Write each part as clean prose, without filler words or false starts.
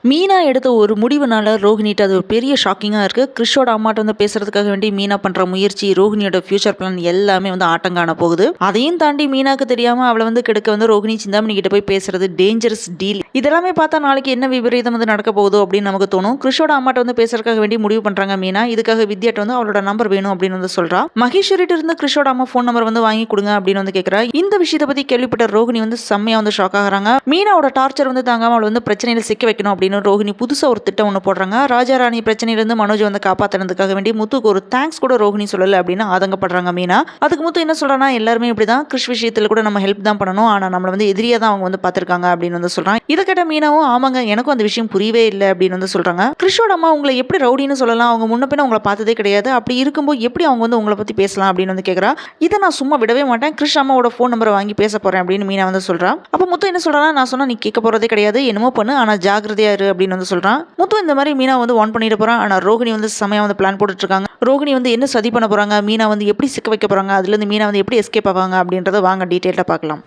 மீனா எடுத்த ஒரு முடிவுனால ரோஹினிட்ட அது ஒரு பெரிய ஷாக்கிங்காக இருக்குது. கிறிஷோட அம்மாட்ட வந்து பேசுறதுக்காக வேண்டி மீனா பண்ணுற முயற்சி, ரோஹினியோட ஃபியூச்சர் பிளான் எல்லாமே வந்து ஆட்டங்காண போகுது. அதையும் தாண்டி மீனாக்கு தெரியாமல் அவளை வந்து கெடுக்க வந்து ரோஹினி சிந்தாமணி கிட்ட போய் பேசுறது டேஞ்சரஸ் டீல். இதெல்லாமே பார்த்தா நாளைக்கு என்ன விபரீதம் வந்து நடக்க போகுதோ அப்படின்னு நமக்கு தோணும். கிறிஷோட அம்மாட்ட வந்து பேசுறதுக்காக வேண்டி முடிவு பண்ணுறாங்க மீனா. இதுக்காக வித்யாட்ட வந்து அவளோட நம்பர் வேணும் அப்படின்னு வந்து சொல்றா. மகேஸ்வரிட்ட இருந்து கிறிஷோட அம்மா ஃபோன் நம்பர் வந்து வாங்கி கொடுங்க அப்படின்னு வந்து கேட்குறா. இந்த விஷயத்தை பற்றி கேள்விப்பட்ட ரோஹினி வந்து செம்மையாக வந்து ஷாக் ஆகுறாங்க. மீனாவோட டார்ச்சர் வந்து தாங்காம அவளை வந்து பிரச்சனையில் சிக்க வைக்கணும் அப்படின்னு ரோஹினி புதுசாக ஒரு திட்டம் ஒன்று போடுறாங்க. ராஜாராணி பிரச்சனையிலிருந்து மனோஜ் வந்து காப்பாற்றினதுக்காக வேண்டி முத்துக்கு ஒரு தேங்க்ஸ் கூட ரோஹினி சொல்லலை அப்படின்னு ஆதங்கப்படுறாங்க மீனா. அதுக்கு முத்து என்ன சொல்றான்னா, எல்லாருமே இப்படிதான், கிறிஷ் விஷயத்தில் கூட நம்ம ஹெல்ப் தான் பண்ணணும், ஆனால் நம்மளை வந்து எதிரியாக தான் அவங்க வந்து பார்த்துருக்காங்க அப்படின்னு வந்து சொல்றாங்க. இதை கேட்ட மீனாவும் ஆமாங்க எனக்கும் அந்த விஷயம் புரியவே இல்லை அப்படின்னு வந்து சொல்றாங்க. கிறிஷோட அம்மா உங்களை எப்படி ரவுடின்னு சொல்லலாம், அவங்க முன்ன பின்ன உங்களை பார்த்ததே கிடையாது, அப்படி இருக்கும்போது எப்படி அவங்க வந்து உங்களை பற்றி பேசலாம் அப்படின்னு வந்து கேட்குறா. இதை நான் சும்மா விடவே மாட்டேன், கிறிஷ் அம்மாவோட ஃபோன் நம்பரை வாங்கி பேச போறேன் அப்படின்னு மீனா வந்து சொல்றா. அப்போ முத்து என்ன சொல்றான்னா, நான் சொன்னா நீ கேட்க போறதே கிடையாது, என்னமோ பண்ணு, ஆனால் ஜாகிரதையா இரு அப்படின்னு வந்து சொல்றான். முத்து இந்த மாதிரி மீனா வந்து வான் பண்ணிட்டு போறான். ஆனால் ரோஹினி வந்து செமையா வந்து பிளான் போட்டுட்டு இருக்காங்க. ரோஹினி வந்து என்ன சதி பண்ண போறாங்க, மீனா வந்து எப்படி சிக்க வைக்க போறாங்க, அதுல இருந்து மீனா வந்து எப்படி எஸ்கேப் ஆவாங்க அப்படின்றத வாங்க டீட்டெயிலாக பார்க்கலாம்.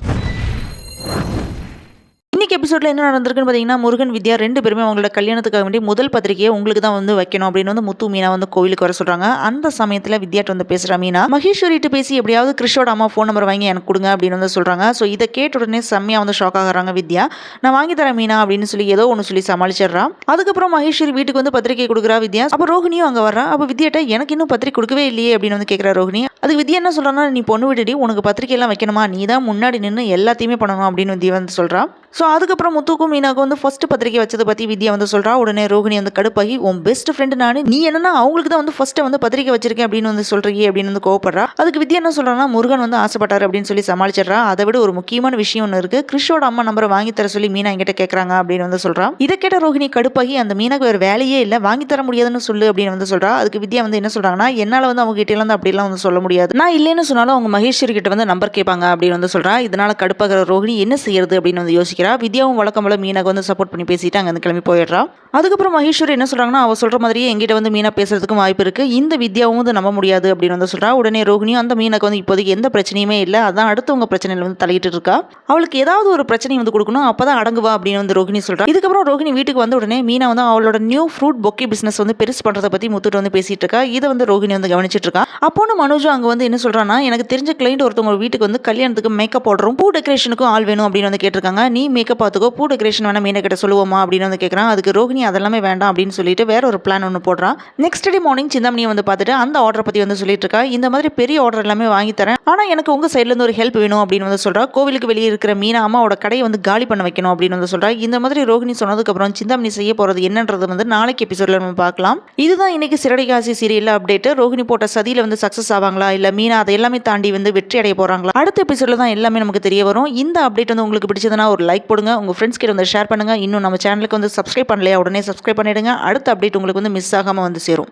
இன்னைக்கு எபிசோட்ல என்ன நடந்திருக்குன்னு பார்த்தீங்கன்னா, முருகன் வித்யா ரெண்டு பேருமே அவங்களோட கல்யாணத்துக்காக வேண்டி முதல் பத்திரிகையை உங்களுக்கு தான் வந்து வைக்கணும் அப்படின்னு வந்து முத்து மீனா வந்து கோவிலுக்கு வர சொல்றாங்க. அந்த சமயத்தில் வித்யாட்ட வந்து பேசுறா மீனா. மகேஸ்வரிட்டு பேசி எப்படியாவது கிறிஷோட அம்மா ஃபோன் நம்பர் வாங்கி எனக்கு கொடுங்க அப்படின்னு வந்து சொல்றாங்க. ஸோ இதை கேட்ட உடனே செம்மையா வந்து ஷாக் ஆகுறாங்க வித்யா. நான் வாங்கி தரேன் மீனா அப்படின்னு சொல்லி ஏதோ ஒன்று சொல்லி சமாளிச்சிடுறா. அதுக்கப்புறம் மகேஸ்வரி வீட்டுக்கு வந்து பத்திரிகை கொடுக்குறா வித்யா. அப்போ ரோஹினியும் அங்கே வர்றா. அப்போ வித்யாட்ட எனக்கு இன்னும் பத்திரிகை கொடுக்கவே இல்லையே அப்படின்னு வந்து கேட்குறா ரோஹினி. அதுக்கு வித்யா என்ன சொல்றான்னா, நீ பொண்ணு விட்டுடி, உனக்கு பத்திரிகை எல்லாம் வைக்கணுமா, நீ தான் முன்னாடி நின்று எல்லாத்தையுமே பண்ணணும் அப்படின்னு வித்யா வந்து சொல்றா. ஸோ அதுக்கப்புறம் முத்துக்கும் மீனாக்கும் வந்து ஃபர்ஸ்ட் பத்திரிக்கை வச்சதை பற்றி வித்யா வந்து சொல்கிறா. உடனே ரோஹினி வந்து கடுப்பாகி, உன் பெஸ்ட் ஃப்ரெண்டு நான், நீ என்னன்னா அவங்களுக்கு தான் வந்து ஃபர்ஸ்ட் வந்து பத்திரிக்கை வச்சிருக்கேன் அப்படின்னு வந்து சொல்கிறீங்க அப்படின்னு வந்து கோவப்படுறா. அதுக்கு வித்யா என்ன சொல்கிறான்னா, முருகன் வந்து ஆசைப்பட்டார் அப்படின்னு சொல்லி சமாளிச்சிடுறா. அதை விட ஒரு முக்கியமான விஷயம் ஒன்று இருக்குது, கிறிஷோட அம்மா நம்பரை வாங்கி தர சொல்லி மீனா என்கிட்ட கேட்குறாங்க அப்படின்னு வந்து சொல்கிறா. இதை கேட்ட ரோஹினி கடுப்பாகி, அந்த மீனாக்கு வேறு வேலையே இல்லை, வாங்கி தர முடியாதுன்னு சொல்லு அப்படின்னு வந்து சொல்கிறா. அதுக்கு வித்யா வந்து என்ன சொல்கிறாங்கன்னா, என்னால் வந்து அவங்க கிட்டே வந்து அப்படிலாம் வந்து சொல்ல முடியாது, நான் இல்லைன்னு சொன்னாலும் அவங்க மகேஸ்வரி கிட்ட வந்து நம்பர் கேட்பாங்க அப்படின்னு வந்து சொல்கிறா. இதனால் கடுப்பாகிற ரோஹினி என்ன செய்யறது அப்படின்னு வந்து யோசிக்கிறா. வித்யாவும் வழக்கம் போல மீனாக்கு வந்து சப்போர்ட் பண்ணி பேசிட்டு அங்கே வந்து கிளம்பி போயிடுறா. அதுக்கப்புறம் மகேஸ்வரி என்ன சொல்றாங்கன்னா, அவ சொல்ற மாதிரியே எங்கிட்ட வந்து மீனா பேசுறதுக்கும் வாய்ப்பு இருக்கு, இந்த வித்யாவும் வந்து நம்ப முடியாது அப்படின்னு வந்து சொல்றா. உடனே ரோஹினியும் அந்த மீனாக்கு வந்து இப்போதைக்கு எந்த பிரச்சனையுமே இல்லை, அதான் அடுத்தவங்க பிரச்சனையில வந்து தலையிட்டு இருக்கா, அவளுக்கு ஏதாவது ஒரு பிரச்சனை வந்து கொடுக்கணும், அப்பதான் அடங்குவா அப்படின்னு வந்து ரோஹினி சொல்றா. இதுக்கப்புறம் ரோஹினி வீட்டுக்கு வந்து உடனே மீனா வந்து அவளோட நியூ ஃப்ரூட் பொக்கே பிசினஸ் வந்து பெருசு பண்றதை பத்தி முத்துட்டு வந்து பேசிட்டு இருக்கா. இதை வந்து ரோஹினி வந்து கவனிச்சிட்டு இருக்கா. அப்போன்னு மனோஜும் அங்க வந்து என்ன சொல்றான்னா, எனக்கு தெரிஞ்ச கிளைண்ட் ஒருத்தவங்க வீட்டுக்கு வந்து கல்யாணத்துக்கு மேக்கப் போடுறோம், பூ டெக்கரேஷனுக்கும் ஆள் வேணும் அப்படின்னு வந்து கேட்டிருக்காங்க, நீ மேக்கப் பார்த்துக்கோ, பூ டெக்கரேஷன் வேணா மீனா கிட்ட சொல்லுவோமா அப்படின்னு வந்து கேட்கறான். அதுக்கு ரோஹினி அதெல்லாமே வேண்டாம் அப்படின்னு சொல்லிட்டு வேற ஒரு பிளான் ஒன்று போடுறான். நெக்ஸ்ட் டே மார்னிங் சிந்தாமணியை வந்து பார்த்துட்டு அந்த ஆர்டர் பத்தி வந்து சொல்லிட்டு இருக்கா. இந்த மாதிரி பெரிய ஆர்டர் எல்லாமே வாங்கி தரேன், ஆனா எனக்கு உங்க சைட்ல இருந்து ஒரு ஹெல்ப் வேணும் அப்படின்னு வந்து சொல்றா. கோவிலுக்கு வெளியே இருக்கிற மீனா அம்மாவோட கடையை வந்து காலி பண்ண வைக்கணும் அப்படின்னு வந்து சொல்றா. இந்த மாதிரி ரோஹினி சொன்னதுக்கு அப்புறம் சிந்தாமணி செய்ய போறது என்னன்றது வந்து நாளைக்கு எபிசோட்ல நம்ம பார்க்கலாம். இதுதான் இன்னைக்கு சிறடிகாசி சீரியல் அப்டேட். ரோஹினி போட்ட சதியில வந்து சக்சஸ் ஆவாங்களா, இல்ல மீனா அதை எல்லாமே தாண்டி வந்து வெற்றி அடைய போறாங்களா, அடுத்த எபிசோட்ல தான் எல்லாமே நமக்கு தெரிய வரும். இந்த அப்டேட் வந்து உங்களுக்கு பிடிச்சதுன்னா ஒரு லைக் போடுங்க, உங்க ஃப்ரெண்ட்ஸ் கிட்ட வந்து ஷேர் பண்ணுங்க. இன்னும் நம்ம சேனலுக்கு வந்து சப்ஸ்கிரைப் பண்ணலையா, உடனே சப்ஸ்கிரைப் பண்ணிடுங்க. அடுத்த அப்டேட் உங்களுக்கு வந்து மிஸ் ஆகாம வந்து சேரும்.